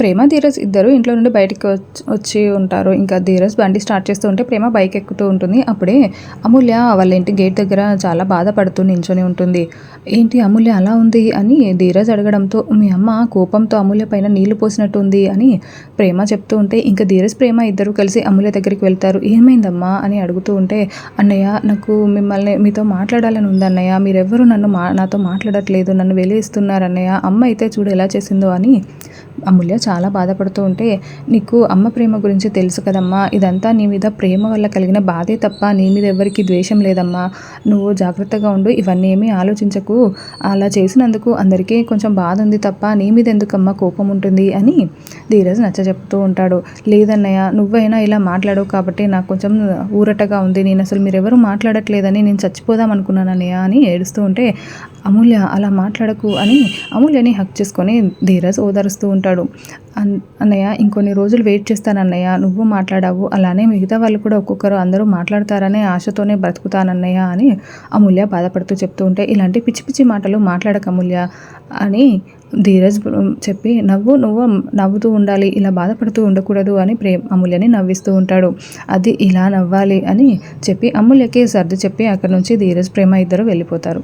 ప్రేమ, ధీరజ్ ఇద్దరు ఇంట్లో నుండి బయటికి వచ్చి ఉంటారు. ఇంకా ధీరజ్ బండి స్టార్ట్ చేస్తూ ఉంటే ప్రేమ బైక్ ఎక్కుతూ ఉంటుంది. అప్పుడే అమూల్య వాళ్ళ ఇంటి గేట్ దగ్గర చాలా బాధపడుతూ నించొని ఉంటుంది. ఏంటి అమూల్య అలా ఉంది అని ధీరజ్ అడగడంతో, మీ అమ్మ కోపంతో అమూల్య పైన నీళ్లు పోసినట్టు ఉంది అని ప్రేమ చెప్తూ ఉంటే, ఇంకా ధీరజ్ ప్రేమ ఇద్దరు కలిసి అమూల్య దగ్గరికి వెళ్తారు. ఏమైందమ్మా అని అడుగుతూ ఉంటే, అన్నయ్య నాకు మీతో మాట్లాడాలని ఉంది అన్నయ్య, మీరెవ్వరూ నాతో మాట్లాడట్లేదు, నన్ను వెలివేస్తున్నారు అన్నయ్య, అమ్మ అయితే చూడు ఎలా చేసిందో అని అమూల్య చాలా బాధపడుతూ ఉంటే, నీకు అమ్మ ప్రేమ గురించి తెలుసు కదమ్మా, ఇదంతా నీ మీద ప్రేమ వల్ల కలిగిన బాధే తప్ప నీ మీద ఎవరికి ద్వేషం లేదమ్మా, నువ్వు జాగ్రత్తగా ఉండు, ఇవన్నీ ఏమీ ఆలోచించకు, అలా చేసినందుకు అందరికీ కొంచెం బాధ ఉంది తప్ప నీ మీద ఎందుకమ్మా కోపం ఉంటుంది అని ధీరజ్ నచ్చజెప్తూ ఉంటాడు. లేదన్నయ్య, నువ్వైనా ఇలా మాట్లాడవు కాబట్టి నాకు కొంచెం ఊరటగా ఉంది, నేను అసలు మీరెవరూ మాట్లాడట్లేదని నేను చచ్చిపోదాం అనుకున్నాను అన్నయ్య అని ఏడుస్తూ ఉంటే, అమూల్య అలా మాట్లాడకు అని అమూల్యని హక్ చేసుకొని ధీరజ్ ఓదారుస్తూ ఉంటాడు. అన్నయ్య ఇంకొన్ని రోజులు వెయిట్ చేస్తాను అన్నయ్య, నువ్వు మాట్లాడావు, అలానే మిగతా వాళ్ళు కూడా ఒక్కొక్కరు అందరూ మాట్లాడతారనే ఆశతోనే బ్రతుకుతానన్నయ్య అని అమూల్య బాధపడుతూ చెప్తూ ఉంటే, ఇలాంటి పిచ్చి పిచ్చి మాటలు మాట్లాడక అమూల్య అని ధీరజ్ చెప్పి, నువ్వు నవ్వుతూ ఉండాలి, ఇలా బాధపడుతూ ఉండకూడదు అని అమూల్యని నవ్విస్తూ ఉంటాడు. అది ఇలా నవ్వాలి అని చెప్పి అమూల్యకి సర్ది చెప్పి అక్కడి నుంచి ధీరజ్ ప్రేమ ఇద్దరు వెళ్ళిపోతారు.